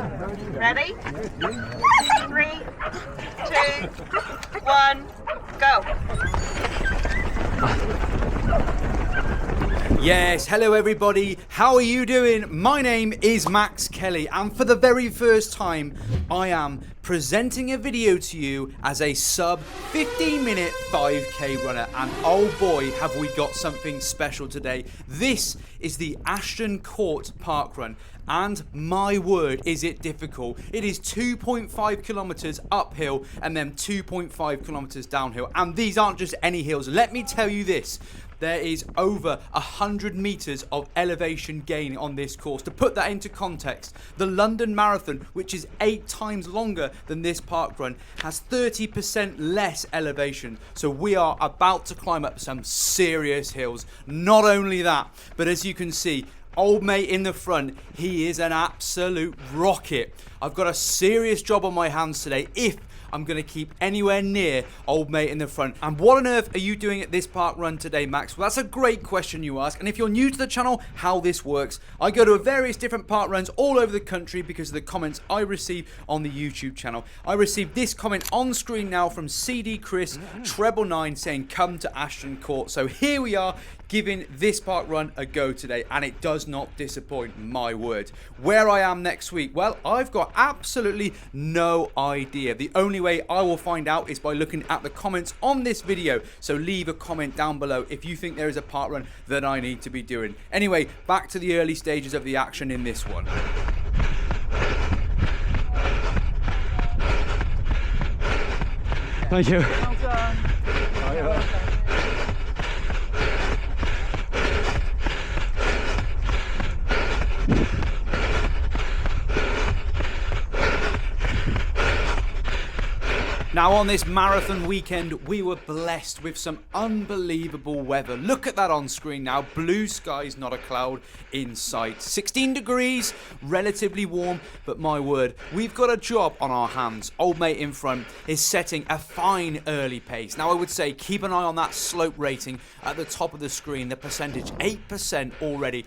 Ready? 3, 2, 1, go. Yes, hello everybody, how are you doing? My name is Max Kelly, and for the very first time I am presenting a video to you as a sub 15-minute 5k runner, and oh boy have we got something special today. This is the Ashton Court parkrun, and my word is it difficult. It is 2.5 kilometers uphill and then 2.5 kilometers downhill, and these aren't just any hills. Let me tell you this. There is over 100 meters of elevation gain on this course. To put that into context, the London Marathon, which is 8 times longer than this parkrun, has 30% less elevation. So we are about to climb up some serious hills. Not only that, but as you can see, old mate in the front, he is an absolute rocket. I've got a serious job on my hands today if I'm going to keep anywhere near old mate in the front. And what on earth are you doing at this park run today, Max? Well, that's a great question you ask. And if you're new to the channel, how this works, I go to various different park runs all over the country because of the comments I receive on the YouTube channel. I received this comment on screen now from CD Chris 999 saying come to Ashton Court. So here we are, giving this park run a go today, and it does not disappoint, my word. Where I am next week, well, I've got absolutely no idea. The only way I will find out is by looking at the comments on this video, so leave a comment down below if you think there is a park run that I need to be doing. Anyway, back to the early stages of the action in this one. Thank you. Well done. Now on this marathon weekend, we were blessed with some unbelievable weather. Look at that on screen now. Blue skies, not a cloud in sight. 16 degrees, relatively warm, but my word, we've got a job on our hands. Old mate in front is setting a fine early pace. Now I would say keep an eye on that slope rating at the top of the screen. The percentage, 8% already.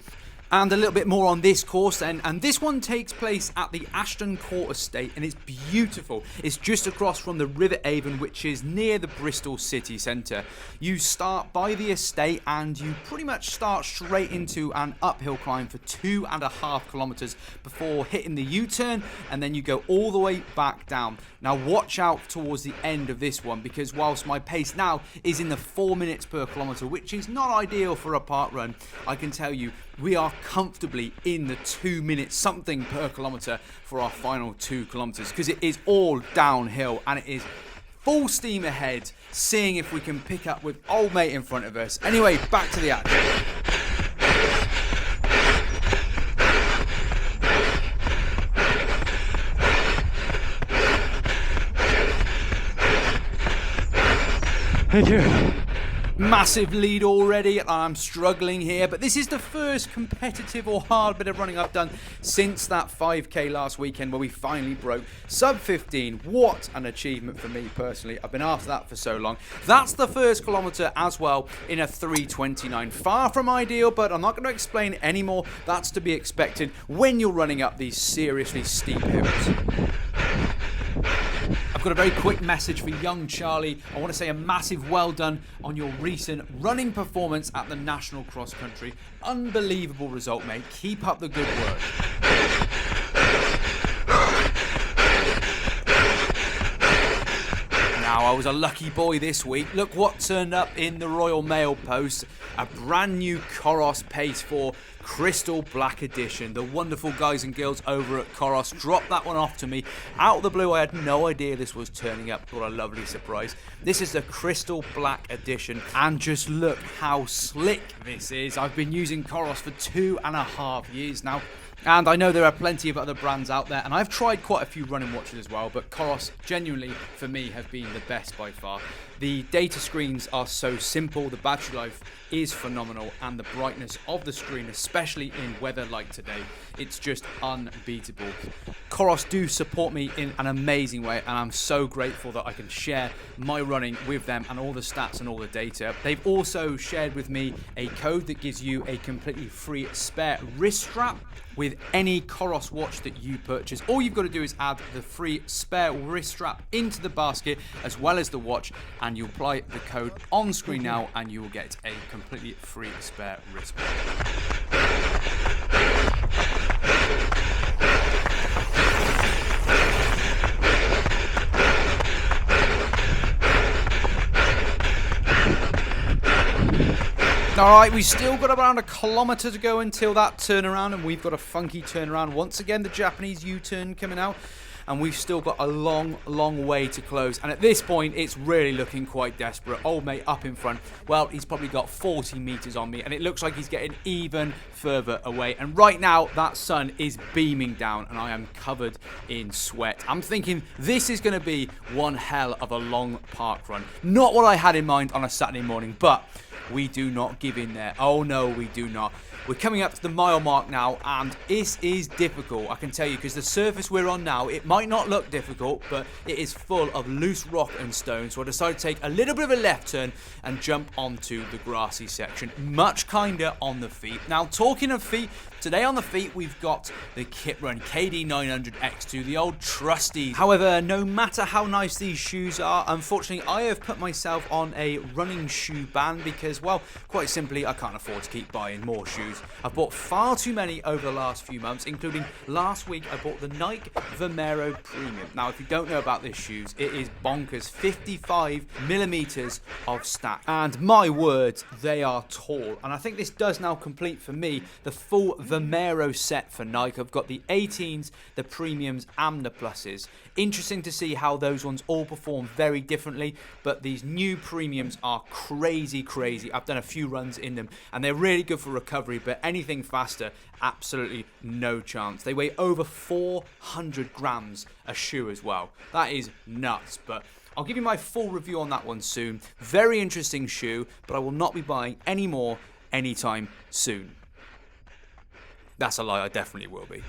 And a little bit more on this course then, and this one takes place at the Ashton Court estate, and it's beautiful. It's just across from the River Avon, which is near the Bristol city centre. You start by the estate and you pretty much start straight into an uphill climb for 2.5 kilometres before hitting the U-turn, and then you go all the way back down. Now watch out towards the end of this one, because whilst my pace now is in the 4 minutes per kilometre, which is not ideal for a park run, I can tell you we are comfortably in the 2 minutes something per kilometre for our final 2 kilometres, because it is all downhill and it is full steam ahead, seeing if we can pick up with old mate in front of us. Anyway, back to the action. Thank you. Massive lead already, and I'm struggling here, but this is the first competitive or hard bit of running I've done since that 5k last weekend where we finally broke sub 15. What an achievement for me personally. I've been after that for so long. That's the first kilometre as well in a 3:29. Far from ideal, but I'm not going to explain any more. That's to be expected when you're running up these seriously steep hills. I've got a very quick message for young Charlie. I want to say a massive well done on your recent running performance at the National Cross Country. Unbelievable result, mate. Keep up the good work. Now, I was a lucky boy this week. Look what turned up in the Royal Mail post. A brand new Coros Pace 4 Crystal Black Edition. The wonderful guys and girls over at Coros dropped that one off to me out of the blue. I had no idea this was turning up. What a lovely surprise. This is the Crystal Black Edition, and just look how slick this is. I've been using Coros for 2.5 years now. And I know there are plenty of other brands out there, and I've tried quite a few running watches as well, but Coros genuinely for me have been the best by far. The data screens are so simple, the battery life is phenomenal, and the brightness of the screen, especially in weather like today, it's just unbeatable. Coros do support me in an amazing way, and I'm so grateful that I can share my running with them and all the stats and all the data. They've also shared with me a code that gives you a completely free spare wrist strap with with any Coros watch that you purchase. All you've got to do is add the free spare wrist strap into the basket as well as the watch, and you apply the code on screen now and you will get a completely free spare wristband. Alright, we've still got around a kilometre to go until that turnaround, and we've got a funky turnaround. Once again, the Japanese U-turn coming out, and we've still got a long way to close. And at this point, it's really looking quite desperate. Old mate up in front, well, he's probably got 40 metres on me, and it looks like he's getting even further away. And right now, that sun is beaming down, and I am covered in sweat. I'm thinking this is going to be one hell of a long park run. Not what I had in mind on a Saturday morning, but we do not give in there. Oh no, we do not. We're coming up to the mile mark now, and this is difficult, I can tell you, because the surface we're on now, it might not look difficult, but it is full of loose rock and stone. So I decided to take a little bit of a left turn and jump onto the grassy section. Much kinder on the feet. Now, talking of feet, today on the feet, we've got the Kit Run KD 900 X2, the old trusty. However, no matter how nice these shoes are, unfortunately, I have put myself on a running shoe ban because, well, quite simply, I can't afford to keep buying more shoes. I've bought far too many over the last few months, including last week I bought the Nike Vomero Premium. Now, if you don't know about these shoes, it is bonkers, 55 millimeters of stack. And my word, they are tall. And I think this does now complete for me the full Vomero set for Nike. I've got the 18s, the Premiums, and the Pluses. Interesting to see how those ones all perform very differently, but these new Premiums are crazy. I've done a few runs in them, and they're really good for recovery, but anything faster, absolutely no chance. They weigh over 400 grams a shoe as well. That is nuts, but I'll give you my full review on that one soon. Very interesting shoe, but I will not be buying any more anytime soon. That's a lie, I definitely will be.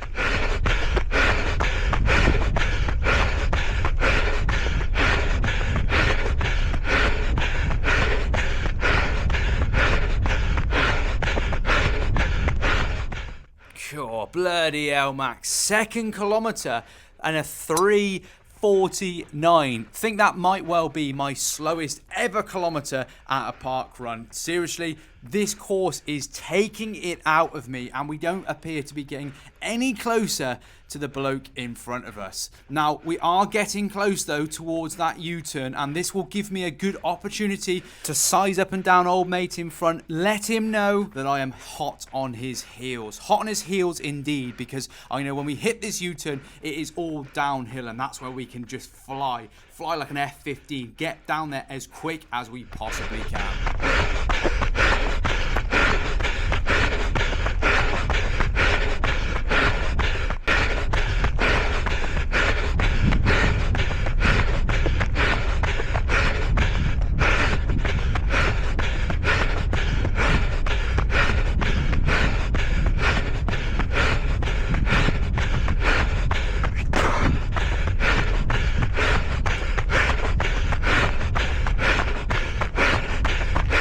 Oh, bloody hell, Max. Second kilometre and a 3:49. Think that might well be my slowest ever kilometre at a park run. Seriously, this course is taking it out of me, and we don't appear to be getting any closer to the bloke in front of us. Now, we are getting close though towards that U-turn, and this will give me a good opportunity to size up and down old mate in front, let him know that I am hot on his heels. Hot on his heels indeed, because I know when we hit this U-turn, it is all downhill, and that's where we can just fly like an F-15, get down there as quick as we possibly can.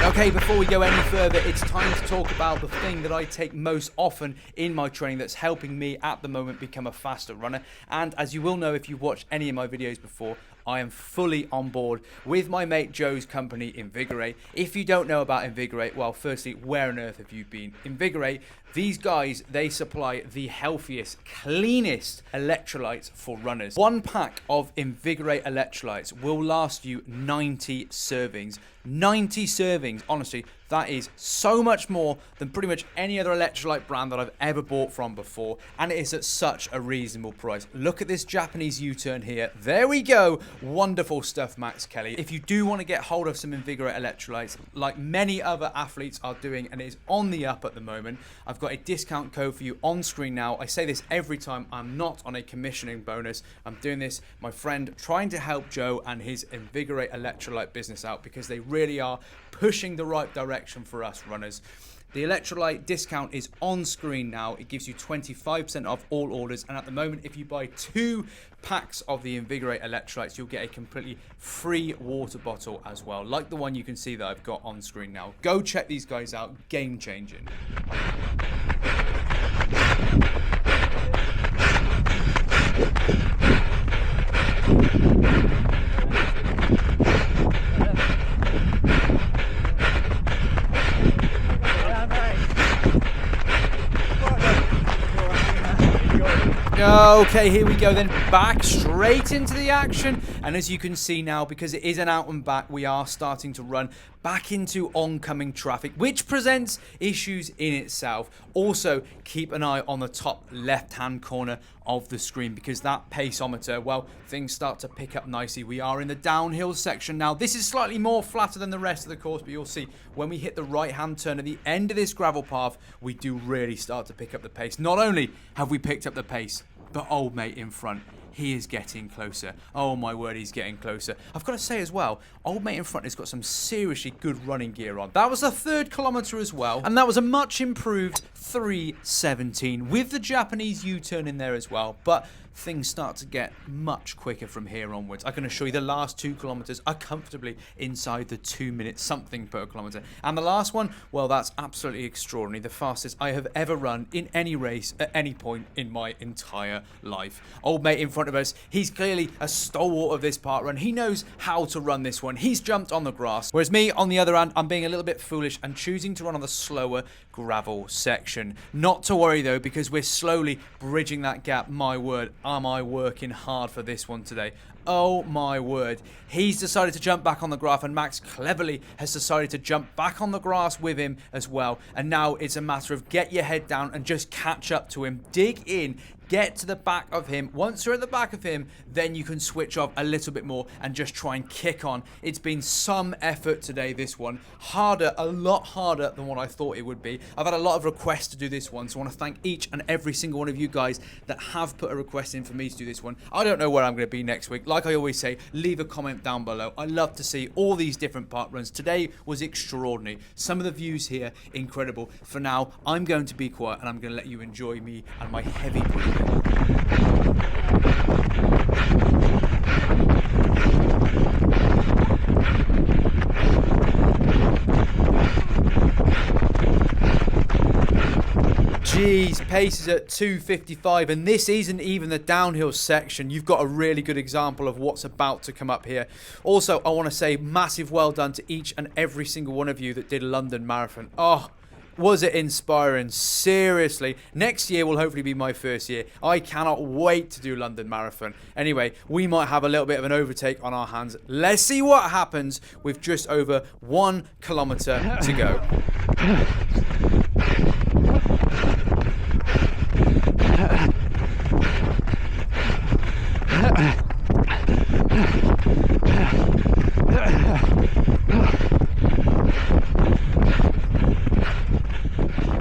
Okay, before we go any further, it's time to talk about the thing that I take most often in my training that's helping me at the moment become a faster runner. And as you will know if you've watched any of my videos before, I am fully on board with my mate Joe's company, Invigorate. If you don't know about Invigorate, well, firstly, where on earth have you been? Invigorate, these guys, they supply the healthiest, cleanest electrolytes for runners. One pack of Invigorate electrolytes will last you 90 servings. 90 servings, honestly, that is so much more than pretty much any other electrolyte brand that I've ever bought from before, and it is at such a reasonable price. Look at this Japanese U-turn here. There we go. Wonderful stuff, Max Kelly. If you do want to get hold of some Invigorate electrolytes, like many other athletes are doing, and it is on the up at the moment, I've got a discount code for you on screen now. I say this every time. I'm not on a commissioning bonus. I'm doing this, my friend, trying to help Joe and his Invigorate electrolyte business out, because they really are pushing the right direction for us runners. The electrolyte discount is on screen now. It gives you 25% off all orders, and at the moment, if you buy 2 packs of the Invigorate electrolytes, you'll get a completely free water bottle as well, like the one you can see that I've got on screen now. Go check these guys out. Game changing. Okay, here we go then, back straight into the action. And as you can see now, because it is an out and back, we are starting to run back into oncoming traffic, which presents issues in itself. Also, keep an eye on the top left-hand corner of the screen, because that paceometer, well, things start to pick up nicely. We are in the downhill section now. This is slightly more flatter than the rest of the course, but you'll see when we hit the right-hand turn at the end of this gravel path, we do really start to pick up the pace. Not only have we picked up the pace, but old mate in front, he is getting closer. Oh my word, he's getting closer. I've got to say as well, old mate in front has got some seriously good running gear on. That was the 3rd kilometer as well, and that was a much improved 3:17 with the Japanese U-turn in there as well. But things start to get much quicker from here onwards. I can assure you the last 2 kilometers are comfortably inside the 2 minutes something per kilometer. And the last one, well, that's absolutely extraordinary. The fastest I have ever run in any race at any point in my entire life. Old mate in front of us, he's clearly a stalwart of this park run. He knows how to run this one. He's jumped on the grass. Whereas me, on the other hand, I'm being a little bit foolish and choosing to run on the slower gravel section. Not to worry though, because we're slowly bridging that gap. My word, am I working hard for this one today. Oh my word. He's decided to jump back on the grass, and Max cleverly has decided to jump back on the grass with him as well. And now it's a matter of get your head down and just catch up to him. Dig in. Get to the back of him. Once you're at the back of him, then you can switch off a little bit more and just try and kick on. It's been some effort today, this one. Harder, a lot harder than what I thought it would be. I've had a lot of requests to do this one, so I want to thank each and every single one of you guys that have put a request in for me to do this one. I don't know where I'm going to be next week. Like I always say, leave a comment down below. I love to see all these different park runs. Today was extraordinary. Some of the views here, incredible. For now, I'm going to be quiet and I'm going to let you enjoy me and my heavy breathing. Jeez, pace is at 2:55, and this isn't even the downhill section. You've got a really good example of what's about to come up here. Also, I want to say massive well done to each and every single one of you that did London Marathon. Oh, was it inspiring? Seriously. Next year will hopefully be my first year. I cannot wait to do London Marathon. Anyway, we might have a little bit of an overtake on our hands. Let's see what happens with just over 1 kilometer to go.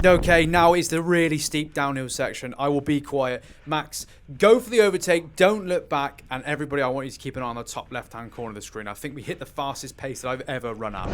Okay, now is the really steep downhill section. I will be quiet. Max, go for the overtake. Don't look back. And everybody, I want you to keep an eye on the top left-hand corner of the screen. I think we hit the fastest pace that I've ever run at.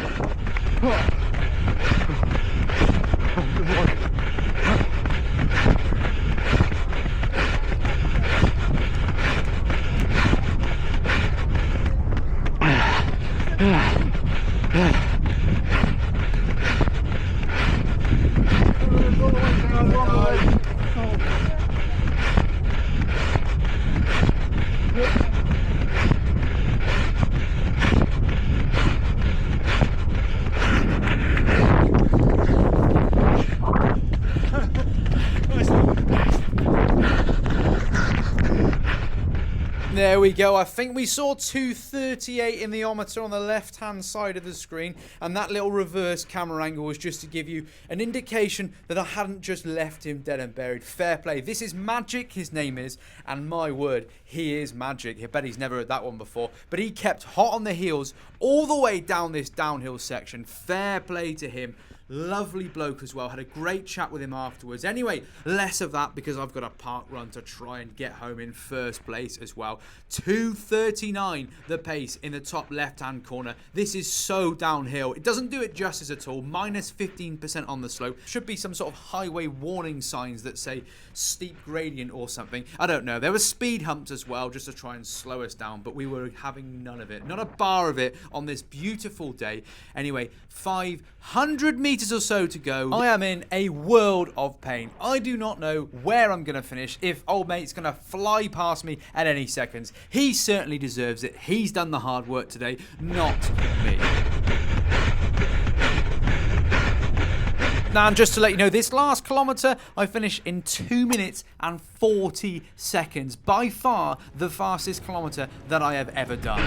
There we go. I think we saw 2:38 in the odometer on the left-hand side of the screen, and that little reverse camera angle was just to give you an indication that I hadn't just left him dead and buried. Fair play. This is Magic, his name is, and my word, he is magic. I bet he's never heard that one before, but he kept hot on the heels all the way down this downhill section. Fair play to him. Lovely bloke as well. Had a great chat with him afterwards. Anyway, less of that because I've got a park run to try and get home in first place as well. 2:39 the pace in the top left-hand corner. This is so downhill. It doesn't do it justice at all. Minus 15% on the slope. Should be some sort of highway warning signs that say steep gradient or something. I don't know. There were speed humps as well just to try and slow us down, but we were having none of it. Not a bar of it on this beautiful day. Anyway, 500 meters or so to go. I am in a world of pain. I do not know where I'm going to finish, if old mate's going to fly past me at any seconds. He certainly deserves it. He's done the hard work today, not me. Now, and just to let you know, this last kilometre I finished in 2 minutes and 40 seconds. By far the fastest kilometre that I have ever done.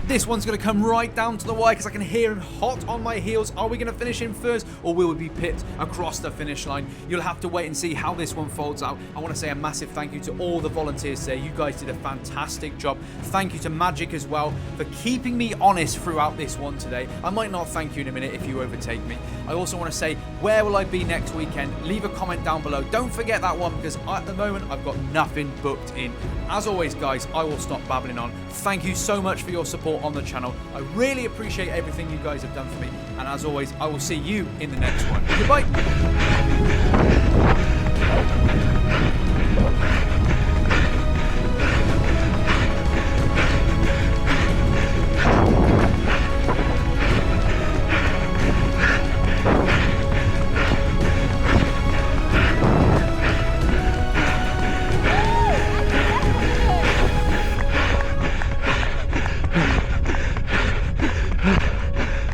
This one's going to come right down to the wire because I can hear him hot on my heels. Are we going to finish him first or will we be pipped across the finish line? You'll have to wait and see how this one folds out. I want to say a massive thank you to all the volunteers today. You guys did a fantastic job. Thank you to Maciej as well for keeping me honest throughout this one today. I might not thank you in a minute if you overtake me. I also want to say, where will I be next weekend? Leave a comment down below. Don't forget that one because at the moment I've got nothing booked in. As always, guys, I will stop babbling on. Thank you so much for your support on the channel. I really appreciate everything you guys have done for me. And as always, I will see you in the next one. Goodbye.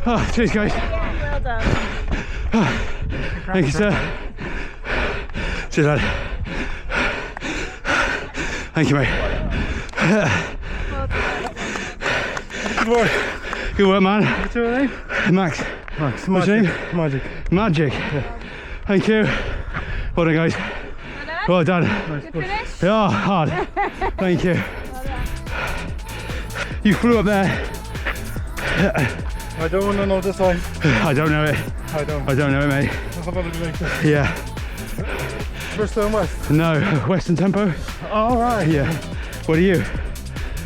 Oh, cheers, guys. Well done. Thank you, sir. Cheers, lad. Thank you, mate. Good work. Good work, man. What's your name? Max. Max. What's your name? Magic. Magic. Yeah. Thank you. Well done, guys. Well done. Good finish. Yeah, hard. Thank you. You flew up there. I don't want to know this line. I don't know it. I don't. I don't know it, mate. How about it like this? Yeah. First and west. No, Western Tempo. All right. Yeah. What are you?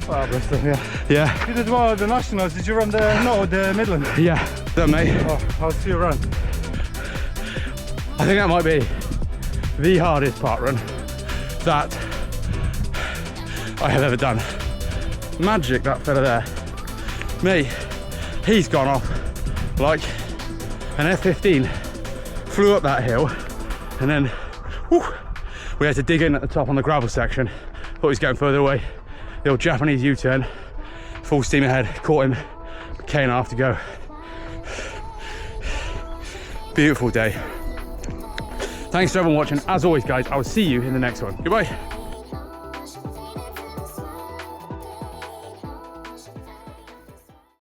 Ah, Bristol, yeah. Yeah. You did one of the nationals. Did you run the Midland? Yeah. That, mate. Oh, how did you run? I think that might be the hardest park run that I have ever done. Magic, that fella there. Me, he's gone off like an F-15, flew up that hill, and then whew, we had to dig in at the top on the gravel section. Thought he was going further away. The old Japanese U-turn, full steam ahead, caught him, K&a half to go. Beautiful day. Thanks to everyone watching. As always, guys, I will see you in the next one. Goodbye.